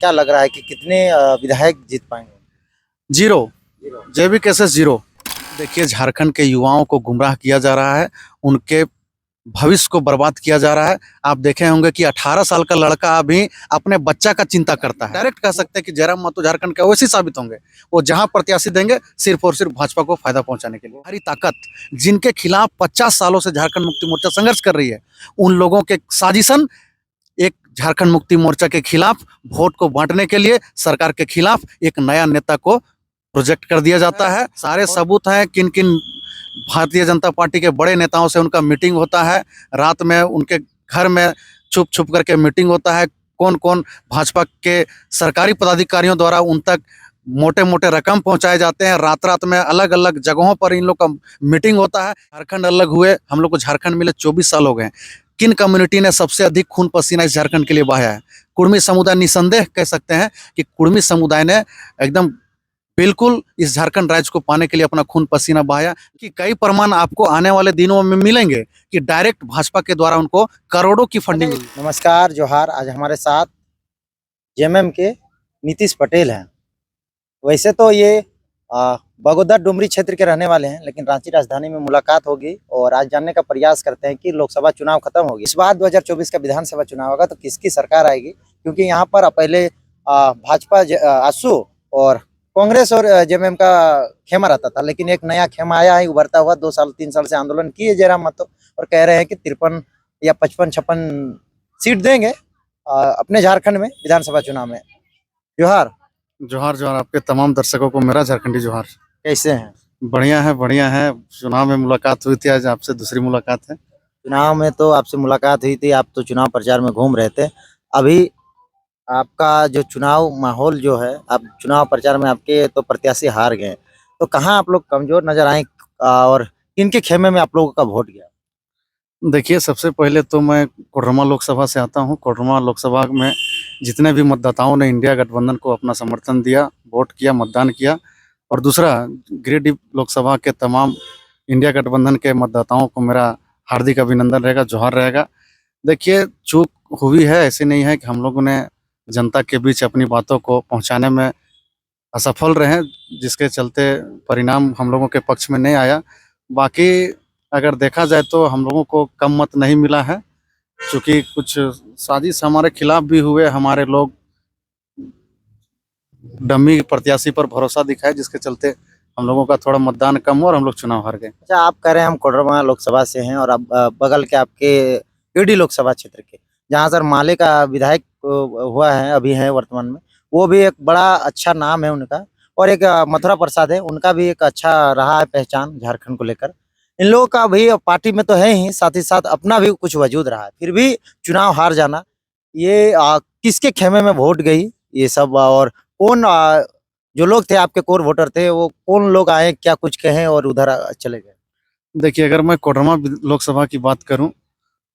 क्या लग रहा है कि कितने विधायक जीत पाएंगे? जीरो। जेबी केसेस जीरो। देखिए, झारखंड के युवाओं को गुमराह किया जा रहा है, उनके भविष्य को बर्बाद किया जा रहा है। आप देखे होंगे कि 18 साल का लड़का अभी अपने बच्चा का चिंता करता है। डायरेक्ट कह सकते हैं कि जयराम महतो झारखंड के ओवैसी साबित होंगे। वो जहां प्रत्याशी देंगे सिर्फ और सिर्फ भाजपा को फायदा पहुंचाने के लिए। हमारी ताकत, जिनके खिलाफ 50 सालों से झारखंड मुक्ति मोर्चा संघर्ष कर रही है, उन लोगों के साजिशन एक झारखंड मुक्ति मोर्चा के खिलाफ वोट को बांटने के लिए सरकार के खिलाफ एक नया नेता को प्रोजेक्ट कर दिया जाता है। सारे सबूत हैं, किन किन भारतीय जनता पार्टी के बड़े नेताओं से उनका मीटिंग होता है, रात में उनके घर में छुप छुप करके मीटिंग होता है, कौन कौन भाजपा के सरकारी पदाधिकारियों द्वारा उन तक मोटे मोटे रकम पहुंचाए जाते हैं। रात रात में अलग अलग जगहों पर इन लोग का मीटिंग होता है। झारखंड अलग हुए, हम लोग को झारखंड मिले 24 साल हो गए। किन कम्युनिटी ने सबसे अधिक खून पसीना इस झारखंड के लिए बहाया है? कुर्मी समुदाय। निसंदेह कह सकते हैं कि कुर्मी समुदाय ने एकदम बिल्कुल इस झारखंड राज्य को पाने के लिए अपना खून पसीना बहाया। कि कई प्रमाण आपको आने वाले दिनों में मिलेंगे कि डायरेक्ट भाजपा के द्वारा उनको करोड़ों की फंडिंग हुई। नमस्कार, जोहार। आज हमारे साथ जेएमएम के नीतीश पटेल हैं। वैसे तो ये बगोदर डुमरी क्षेत्र के रहने वाले हैं, लेकिन रांची राजधानी में मुलाकात होगी और आज जानने का प्रयास करते हैं कि लोकसभा चुनाव खत्म होगी, इस बार 2024 का विधानसभा चुनाव होगा तो किसकी सरकार आएगी। क्योंकि यहाँ पर पहले भाजपा आसू और कांग्रेस और जेएमएम का खेमा रहता था, लेकिन एक नया खेमा आया है उभरता हुआ। 2 साल 3 साल से आंदोलन किए जयराम महतो और कह रहे हैं कि 53 या 55-56 सीट देंगे अपने झारखंड में विधानसभा चुनाव में। जोहार। जोहार जोहार। आपके तमाम दर्शकों को मेरा झारखंडी जोहार। कैसे हैं? बढ़िया है, बढ़िया है। चुनाव में मुलाकात हुई थी, आज आपसे दूसरी मुलाकात है। चुनाव में तो आपसे मुलाकात हुई थी, आप तो चुनाव प्रचार में घूम रहे थे। अभी आपका जो चुनाव माहौल जो है, आप चुनाव प्रचार में आपके तो प्रत्याशी हार गए, तो कहाँ आप लोग कमजोर नजर आए और किनके खेमे में आप लोगों का वोट गया? देखिए, सबसे पहले तो मैं कोडरमा लोकसभा से आता हूं। कोडरमा लोकसभा में जितने भी मतदाताओं ने इंडिया गठबंधन को अपना समर्थन दिया, वोट किया, मतदान किया, और दूसरा गिरिडीह लोकसभा के तमाम इंडिया गठबंधन के मतदाताओं को मेरा हार्दिक अभिनंदन रहेगा, जोहार रहेगा। देखिए, चूक हुई है, ऐसे नहीं है कि हम लोगों ने जनता के बीच अपनी बातों को पहुंचाने में असफल रहे, जिसके चलते परिणाम हम लोगों के पक्ष में नहीं आया। बाकी अगर देखा जाए तो हम लोगों को कम मत नहीं मिला है, क्योंकि कुछ साजिश हमारे खिलाफ भी हुए। हमारे लोग डमी प्रत्याशी पर भरोसा दिखाए, जिसके चलते हम लोगों का थोड़ा मतदान कम हुआ और हम लोग चुनाव हार गए। अच्छा, आप कह रहे हैं हम कोडरमा लोकसभा से हैं और अब बगल के आपके गिरिडीह लोकसभा क्षेत्र के, जहाँ सर माले का विधायक हुआ है, अभी है वर्तमान में, वो भी एक बड़ा अच्छा नाम है उनका। और एक मथुरा प्रसाद है, उनका भी एक अच्छा रहा है पहचान झारखंड को लेकर। इन लोगों का भी पार्टी में तो है ही, साथ ही साथ अपना भी कुछ वजूद रहा है, फिर भी चुनाव हार जाना, ये किसके खेमे में वोट गई ये सब? और कौन जो लोग थे आपके कोर वोटर थे, वो कौन लोग आए, क्या कुछ कहें और उधर चले गए? देखिए, अगर मैं कोडरमा लोकसभा की बात करूं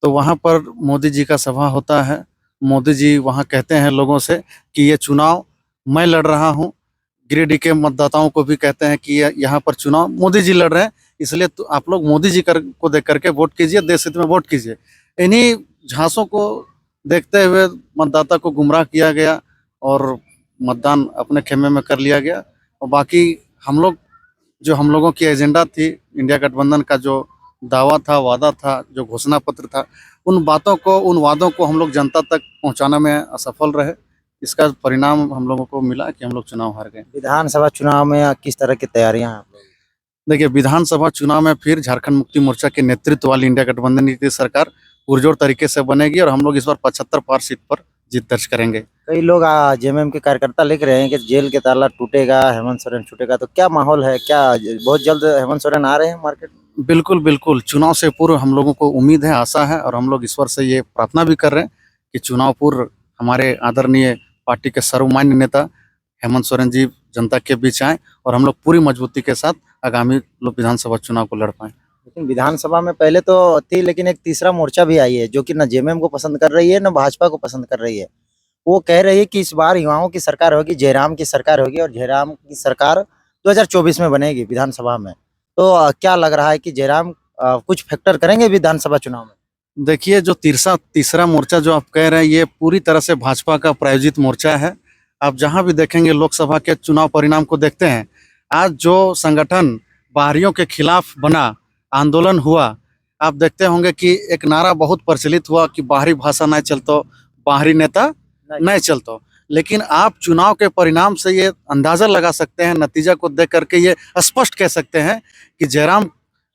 तो वहां पर मोदी जी का सभा होता है। मोदी जी वहां कहते हैं लोगों से कि ये चुनाव मैं लड़ रहा हूं। गिरिडीह के मतदाताओं को भी कहते हैं कि यहाँ पर चुनाव मोदी जी लड़ रहे हैं, इसलिए तो आप लोग मोदी जी को देख करके वोट कीजिए, देश हित में वोट कीजिए। इन्हीं झांसों को देखते हुए मतदाता को गुमराह किया गया और मतदान अपने खेमे में कर लिया गया। और बाकी हम लोगों की एजेंडा थी, इंडिया गठबंधन का जो दावा था, वादा था, जो घोषणा पत्र था, उन वादों को हम लोग जनता तक पहुंचाने में असफल रहे। इसका परिणाम हम लोगों को मिला कि हम लोग चुनाव हार गए। विधानसभा चुनाव में किस तरह की तैयारियां हैं आप लोगों की? देखिए, विधानसभा चुनाव में फिर झारखंड मुक्ति मोर्चा के नेतृत्व वाली इंडिया गठबंधन की सरकार पुरजोर तरीके से बनेगी और हम लोग इस बार 75 पार सीट पर जीत दर्ज करेंगे। कई लोग जेएमएम के कार्यकर्ता लिख रहे हैं कि जेल के ताला टूटेगा, हेमंत सोरेन छूटेगा, तो क्या माहौल है? क्या बहुत जल्द हेमंत सोरेन आ रहे हैं मार्केट में? बिल्कुल बिल्कुल। चुनाव से पूर्व हम लोगों को उम्मीद है, आशा है, और हम लोग ईश्वर से ये प्रार्थना भी कर रहे हैं कि चुनाव पूर्व हमारे आदरणीय पार्टी के सर्वमान्य नेता हेमंत सोरेन जी जनता के बीच आए और हम लोग पूरी मजबूती के साथ आगामी विधानसभा चुनाव को लड़ पाए। लेकिन विधानसभा में पहले तो थी, लेकिन एक तीसरा मोर्चा भी आई है जो कि न जेएमएम को पसंद कर रही है न भाजपा को पसंद कर रही है। वो कह रही है कि इस बार युवाओं की सरकार होगी, जयराम की सरकार होगी और जयराम की सरकार 2024 में बनेगी विधानसभा में। तो क्या लग रहा है कि जयराम कुछ फैक्टर करेंगे विधानसभा चुनाव में? देखिए, जो तीसरा मोर्चा जो आप कह रहे हैं, ये पूरी तरह से भाजपा का प्रायोजित मोर्चा है। आप जहां भी देखेंगे लोकसभा के चुनाव परिणाम को देखते हैं, आज जो संगठन बाहरियों के खिलाफ बना, आंदोलन हुआ, आप देखते होंगे कि एक नारा बहुत प्रचलित हुआ कि बाहरी भाषा नहीं चलतो, बाहरी नेता नहीं चलतो। लेकिन आप चुनाव के परिणाम से ये अंदाजा लगा सकते हैं, नतीजा को देख करके ये स्पष्ट कह सकते हैं कि जयराम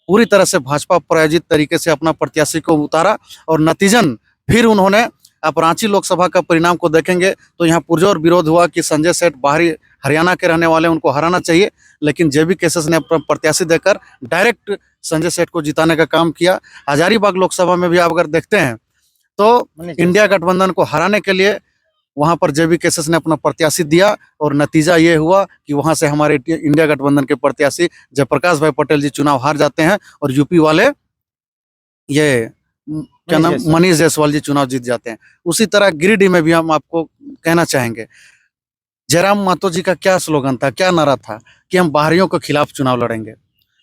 पूरी तरह से भाजपा प्रायोजित तरीके से अपना प्रत्याशी को उतारा और नतीजन फिर उन्होंने, आप रांची लोकसभा का परिणाम को देखेंगे तो यहाँ पुरजोर विरोध हुआ कि संजय सेठ बाहरी हरियाणा के रहने वाले, उनको हराना चाहिए, लेकिन जेबी केसेस ने अपना प्रत्याशी देकर डायरेक्ट संजय सेठ को जिताने का काम किया। हजारीबाग लोकसभा में भी आप अगर देखते हैं तो इंडिया गठबंधन को हराने के लिए वहां पर जेबी केसेस ने अपना प्रत्याशी दिया और नतीजा ये हुआ कि वहां से हमारे इंडिया गठबंधन के प्रत्याशी जयप्रकाश भाई पटेल जी चुनाव हार जाते हैं और यूपी वाले ये क्या नाम, मनीष जायसवाल जी चुनाव जीत जाते हैं। उसी तरह गिरिडीह में भी हम आपको कहना चाहेंगे, जयराम महतो जी का क्या स्लोगन था, क्या नारा था कि हम बाहरियों के खिलाफ चुनाव लड़ेंगे,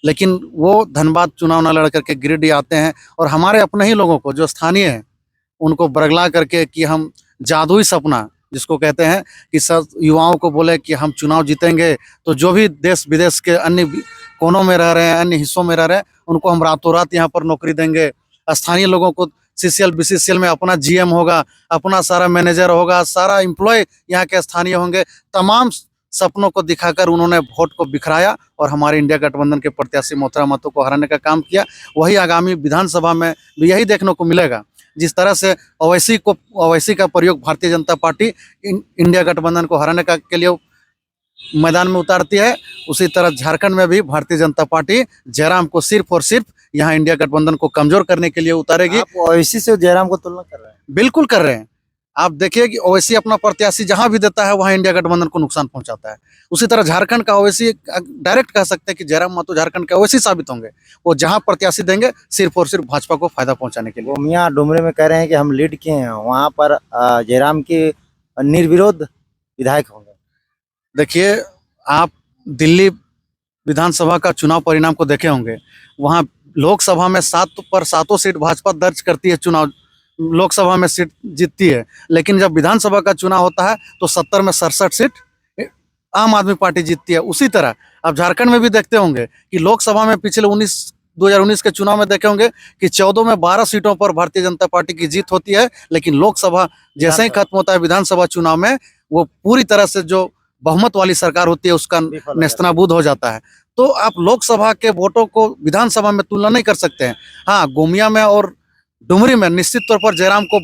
लेकिन वो धनबाद चुनाव न लड़ करके गिरिडीह आते हैं और हमारे अपने ही लोगों को जो स्थानीय हैं उनको बरगला करके कि हम जादुई सपना जिसको कहते हैं कि सब युवाओं को बोले कि हम चुनाव जीतेंगे तो जो भी देश विदेश के अन्य कोनों में रह रहे हैं, अन्य हिस्सों में रह रहे हैं, उनको हम रातों रात यहाँ पर नौकरी देंगे। स्थानीय लोगों को सीसीएल बीसीसीएल में अपना जीएम होगा, अपना सारा मैनेजर होगा, सारा एम्प्लॉय यहाँ के स्थानीय होंगे। तमाम सपनों को दिखाकर उन्होंने वोट को बिखराया और हमारे इंडिया गठबंधन के प्रत्याशी मोहतरमा महतो को हराने का काम किया। वही आगामी विधानसभा में भी यही देखने को मिलेगा। जिस तरह से ओवैसी का प्रयोग भारतीय जनता पार्टी इंडिया गठबंधन को हराने के लिए मैदान में उतारती है, उसी तरह झारखंड में भी भारतीय जनता पार्टी जयराम को सिर्फ और सिर्फ यहाँ इंडिया गठबंधन को कमजोर करने के लिए उतारेगी। आप ओवैसी से जयराम को तुलना कर रहे हैं? बिल्कुल कर रहे हैं। आप देखिए कि ओवैसी अपना प्रत्याशी जहां भी देता है वहां इंडिया गठबंधन को नुकसान पहुंचाता है। उसी तरह झारखंड का ओवैसी डायरेक्ट कह सकते हैं कि जयराम महतो झारखंड के ओवैसी साबित होंगे। वो जहां प्रत्याशी देंगे सिर्फ और सिर्फ भाजपा को फायदा पहुंचाने के लिए। गोमिया डुमरे में कह रहे हैं कि हम लीड किए हैं, वहाँ पर जयराम के निर्विरोध विधायक होंगे। देखिए, आप दिल्ली विधानसभा का चुनाव परिणाम को देखे होंगे, वहां लोकसभा में 7 पर 7 सीट भाजपा दर्ज करती है, चुनाव लोकसभा में सीट जीतती है, लेकिन जब विधानसभा का चुनाव होता है तो 70 में 67 सीट आम आदमी पार्टी जीतती है। उसी तरह आप झारखंड में भी देखते होंगे कि लोकसभा में पिछले 2019 के चुनाव में देखे होंगे कि 14 में 12 सीटों पर भारतीय जनता पार्टी की जीत होती है, लेकिन लोकसभा जैसे ही खत्म होता है विधानसभा चुनाव में वो पूरी तरह से जो बहुमत वाली सरकार होती है उसका नेस्तनाबूद हो जाता है। तो आप लोकसभा के वोटों को विधानसभा में तुलना नहीं कर सकते हैं। हाँ, गोमिया में और डुमरी में निश्चित तौर पर जयराम को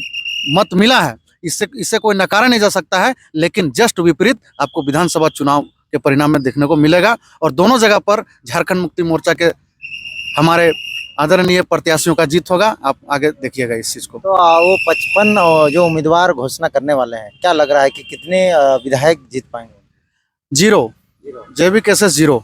मत मिला है, इससे कोई नकारा नहीं जा सकता है, लेकिन जस्ट विपरीत आपको विधानसभा चुनाव के परिणाम में देखने को मिलेगा और दोनों जगह पर झारखंड मुक्ति मोर्चा के हमारे आदरणीय प्रत्याशियों का जीत होगा। आप आगे देखिएगा इस चीज को। तो वो 55 जो उम्मीदवार घोषणा करने वाले हैं, क्या लग रहा है कि कितने विधायक जीत पाएंगे? 0 जेबी केसेस 0।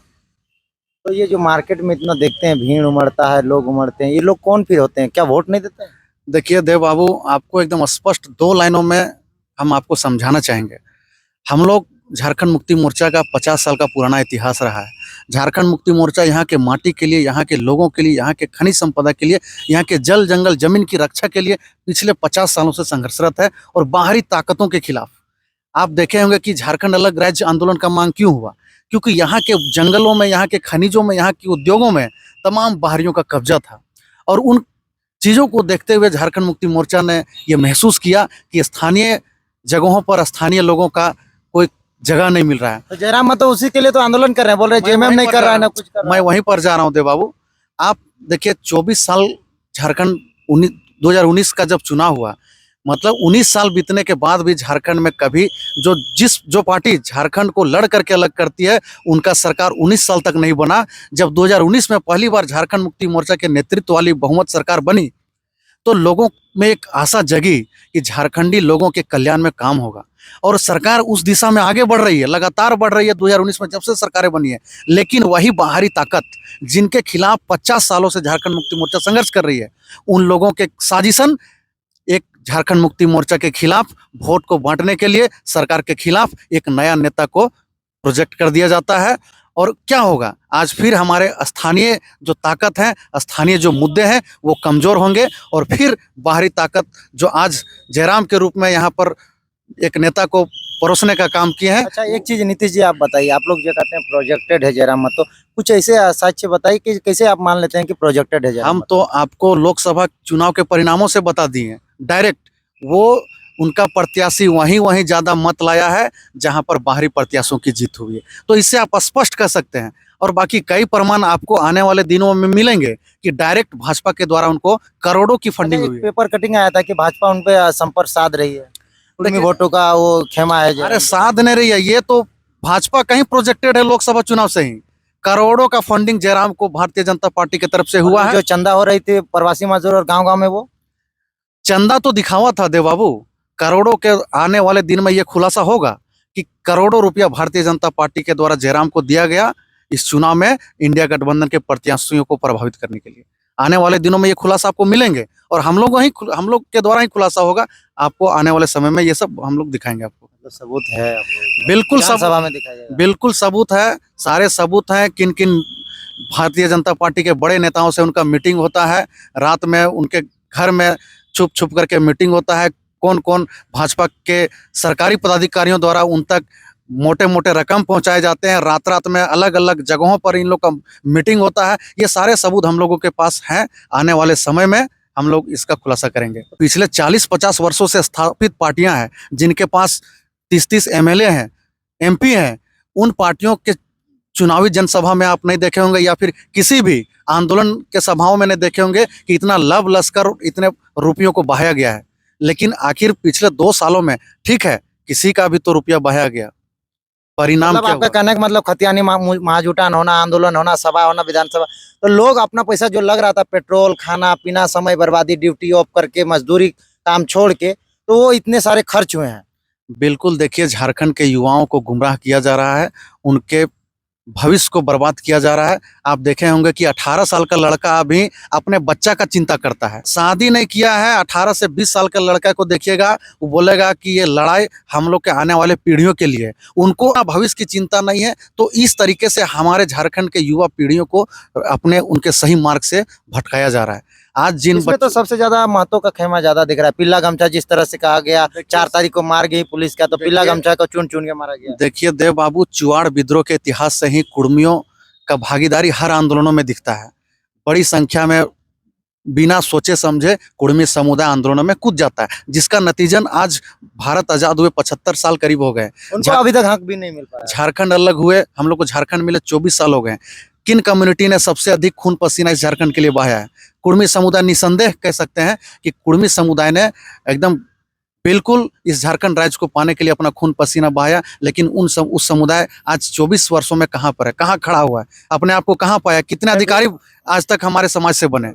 तो ये जो मार्केट में इतना देखते हैं भीड़ उमड़ता है, लोग उमड़ते हैं, ये लोग कौन फिर होते हैं, क्या वोट नहीं देते हैं? देखिए देव बाबू, आपको एकदम स्पष्ट 2 लाइनों में हम आपको समझाना चाहेंगे। हम लोग झारखंड मुक्ति मोर्चा का 50 साल का पुराना इतिहास रहा है। झारखंड मुक्ति मोर्चा यहाँ के माटी के लिए, यहाँ के लोगों के लिए, यहाँ के खनिज संपदा के लिए, यहाँ के जल जंगल जमीन की रक्षा के लिए पिछले 50 सालों से संघर्षरत है और बाहरी ताकतों के खिलाफ। आप देखे होंगे कि झारखंड अलग राज्य आंदोलन का मांग क्यों हुआ, क्योंकि यहाँ के जंगलों में, यहाँ के खनिजों में, यहाँ के उद्योगों में तमाम बाहरियों का कब्जा था और उन चीज़ों को देखते हुए झारखंड मुक्ति मोर्चा ने ये महसूस किया कि स्थानीय जगहों पर स्थानीय लोगों का कोई जगह नहीं मिल रहा है। तो जयराम महतो उसी के लिए तो आंदोलन कर रहे हैं, बोल रहे हैं जेएमएम नहीं कर रहा है ना कुछ कर रहा है। मैं वहीं पर जा रहा हूँ देव बाबू। आप देखिए 24 साल झारखंड 2019 का जब चुनाव हुआ, मतलब 19 साल बीतने के बाद भी झारखंड में कभी जो पार्टी झारखंड को लड़ करके अलग करती है उनका सरकार 19 साल तक नहीं बना। जब 2019 में पहली बार झारखंड मुक्ति मोर्चा के नेतृत्व वाली बहुमत सरकार बनी तो लोगों में एक आशा जगी कि झारखंडी लोगों के कल्याण में काम होगा और सरकार उस दिशा में आगे बढ़ रही है, लगातार बढ़ रही है 2019 में जब से सरकारें बनी है। लेकिन वही बाहरी ताकत जिनके खिलाफ 50 सालों से झारखंड मुक्ति मोर्चा संघर्ष कर रही है, उन लोगों के साजिशन एक झारखंड मुक्ति मोर्चा के खिलाफ वोट को बांटने के लिए सरकार के खिलाफ एक नया नेता को प्रोजेक्ट कर दिया जाता है। और क्या होगा, आज फिर हमारे स्थानीय जो ताकत है, स्थानीय जो मुद्दे हैं वो कमजोर होंगे और फिर बाहरी ताकत जो आज जयराम के रूप में यहाँ पर एक नेता को परोसने का काम किए हैं। अच्छा, एक चीज नीतीश जी आप बताइए, आप लोग जो कहते हैं प्रोजेक्टेड है जयराम मत, तो कुछ ऐसे साक्ष्य बताइए कि कैसे आप मान लेते हैं कि प्रोजेक्टेड है जयराम हम मत? तो आपको लोकसभा चुनाव के परिणामों से बता दिए हैं डायरेक्ट। वो उनका प्रत्याशी वहीं ज्यादा मत लाया है जहां पर बाहरी प्रत्याशियों की जीत हुई है। तो इससे आप स्पष्ट कर सकते हैं। और बाकी कई प्रमाण आपको आने वाले दिनों में मिलेंगे कि डायरेक्ट भाजपा के द्वारा उनको करोड़ों की अच्छा, फंडिंग एक हुई है। पेपर कटिंग आया था कि भाजपा उन पे संपर्क साध रही है, कुर्मी देखिए, वोटों का वो खेमा है अरे जयराम। साध नहीं रही है, ये तो भाजपा कहीं प्रोजेक्टेड है लोकसभा चुनाव से ही। करोड़ों का फंडिंग जयराम को भारतीय जनता पार्टी की तरफ से और हुआ वो है। जो चंदा हो रही थी प्रवासी मजदूर और गांव-गांव में, वो चंदा तो दिखावा था देव बाबू। करोड़ों के आने वाले दिन में यह खुलासा होगा कि करोड़ों रुपया भारतीय जनता पार्टी के द्वारा जयराम को दिया गया इस चुनाव में इंडिया गठबंधन के प्रत्याशियों को प्रभावित करने के लिए। आने वाले दिनों में ये खुलासा आपको मिलेंगे और हम लोग के द्वारा ही खुलासा होगा। आपको आने वाले समय में ये सब हम लोग दिखाएंगे आपको। मतलब सबूत है आप लोगों के पास? बिल्कुल सब विधानसभा में दिखाया जाएगा। बिल्कुल सबूत है। सारे सबूत हैं। किन किन भारतीय जनता पार्टी के बड़े नेताओं से उनका मीटिंग होता है, रात में उनके घर में छुप छुप करके मीटिंग होता है। कौन कौन भाजपा के सरकारी पदाधिकारियों द्वारा उन तक मोटे मोटे रकम पहुंचाए जाते हैं। रात रात में अलग अलग जगहों पर इन लोग का मीटिंग होता है। ये सारे सबूत हम लोगों के पास हैं। आने वाले समय में हम लोग इसका खुलासा करेंगे। पिछले 40-50 वर्षों से स्थापित पार्टियां हैं जिनके पास 30-30 एमएलए हैं, एमपी हैं। उन पार्टियों के चुनावी जनसभा में आप नहीं देखे होंगे या फिर किसी भी आंदोलन के सभाओं में नहीं देखे होंगे कि इतना लव लश्कर इतने रुपयों को बहाया गया है। लेकिन आखिर पिछले 2 सालों में ठीक है, किसी का भी तो रुपया बहाया गया। परिणाम मतलब क्या आपका हुआ? कहने का मतलब खतियानी महाजुटान होना, आंदोलन होना, सभा होना विधानसभा, तो लोग अपना पैसा जो लग रहा था पेट्रोल, खाना पीना, समय बर्बादी, ड्यूटी ऑफ करके, मजदूरी काम छोड़ के, तो वो इतने सारे खर्च हुए हैं। बिल्कुल, देखिए झारखंड के युवाओं को गुमराह किया जा रहा है, उनके भविष्य को बर्बाद किया जा रहा है। आप देखे होंगे कि 18 साल का लड़का अभी अपने बच्चा का चिंता करता है। शादी नहीं किया है, 18 से 20 साल के लड़का को देखिएगा, वो बोलेगा कि ये लड़ाई हम लोग के आने वाले पीढ़ियों के लिए है। उनको भविष्य की चिंता नहीं है। तो इस तरीके से हमारे झारखंड के युवा पीढ़ियों को अपने उनके सही मार्ग से भटकाया जा रहा है। आज जिन इसमें तो सबसे ज्यादा महतो का खेमा ज्यादा दिख रहा है। पीला गमछा जिस तरह से कहा गया, 4 तारीख को मार गई पुलिस का, तो पीला देखिए- गमछा को चुन चुन के मारा गया। देखिए देव बाबू, चुआड़ विद्रोह के इतिहास से ही कुर्मियों का भागीदारी हर आंदोलनों में दिखता है। बड़ी संख्या में बिना सोचे समझे कुर्मी समुदाय आंदोलनों में कूद जाता है, जिसका नतीजन आज भारत आजाद हुए 75 साल करीब हो गए। उनको अभी तक हक भी नहीं मिल पाया। झारखंड अलग हुए, हम लोग को झारखंड मिले 24 साल हो गए। किन कम्युनिटी ने सबसे अधिक खून पसीना इस झारखंड के लिए बहाया है? कुर्मी समुदाय। निसंदेह कह सकते हैं कि कुर्मी समुदाय ने एकदम बिल्कुल इस झारखंड राज्य को पाने के लिए अपना खून पसीना बहाया। लेकिन उस समुदाय आज 24 वर्षों में कहाँ पर है, कहाँ खड़ा हुआ है, अपने आप को कहाँ पाया, कितने अधिकारी आज तक हमारे समाज से बने?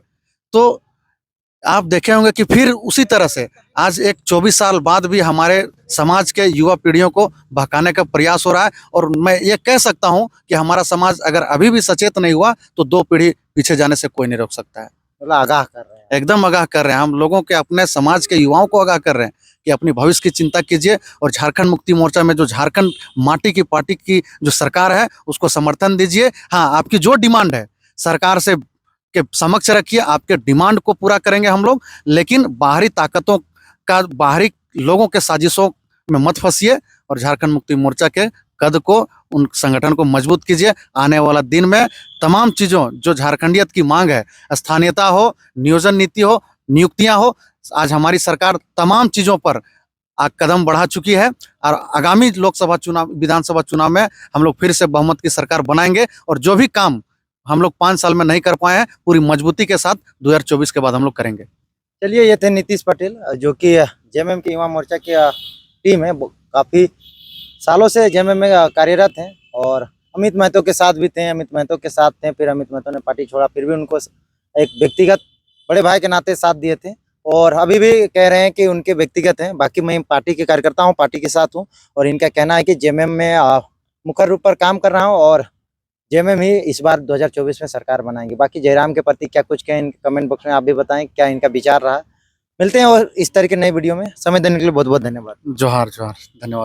तो आप देखे होंगे कि फिर उसी तरह से आज एक 24 साल बाद भी हमारे समाज के युवा पीढ़ियों को बहकाने का प्रयास हो रहा है। और मैं ये कह सकता हूं कि हमारा समाज अगर अभी भी सचेत नहीं हुआ तो 2 पीढ़ी पीछे जाने से कोई नहीं रोक सकता है। मतलब आगाह कर रहे हैं। एकदम आगाह कर रहे हैं। हम लोगों के अपने समाज के युवाओं को आगाह कर रहे हैं कि अपनी भविष्य की चिंता कीजिए और झारखंड मुक्ति मोर्चा में जो झारखंड माटी की पार्टी की जो सरकार है उसको समर्थन दीजिए। हाँ, आपकी जो डिमांड है सरकार से के समक्ष रखिए, आपके डिमांड को पूरा करेंगे हम लोग। लेकिन बाहरी ताकतों का, बाहरी लोगों के साजिशों में मत फंसिए और झारखंड मुक्ति मोर्चा के कद को, उन संगठन को मजबूत कीजिए। आने वाला दिन में तमाम चीज़ों जो झारखंडियत की मांग है, स्थानीयता हो, नियोजन नीति हो, नियुक्तियां हो, आज हमारी सरकार तमाम चीज़ों पर कदम बढ़ा चुकी है। और आगामी लोकसभा चुनाव, विधानसभा चुनाव में हम लोग फिर से बहुमत की सरकार बनाएंगे और जो भी काम हम लोग 5 साल में नहीं कर पाए हैं पूरी मजबूती के साथ 2024 के बाद हम लोग करेंगे। चलिए, ये थे नीतीश पटेल, जो कि जेएमएम की युवा मोर्चा की टीम है। काफ़ी सालों से जेएमएम में कार्यरत हैं और अमित महतो के साथ भी थे। अमित महतो के साथ थे, फिर अमित महतो ने पार्टी छोड़ा, फिर भी उनको एक व्यक्तिगत बड़े भाई के नाते साथ दिए थे और अभी भी कह रहे हैं कि उनके व्यक्तिगत हैं। बाकी मैं पार्टी के कार्यकर्ता हूँ, पार्टी के साथ हूँ और इनका कहना है कि जेएमएम में मुख्य रूप पर काम कर रहा हूँ और जेएमएम ही इस बार 2024 में सरकार बनाएंगे। बाकी जयराम के प्रति क्या कुछ कहें, कमेंट बॉक्स में आप भी बताएं क्या इनका विचार रहा। मिलते हैं और इस तरह के नई वीडियो में। समय देने के लिए बहुत बहुत धन्यवाद। जोहार जोहार, धन्यवाद।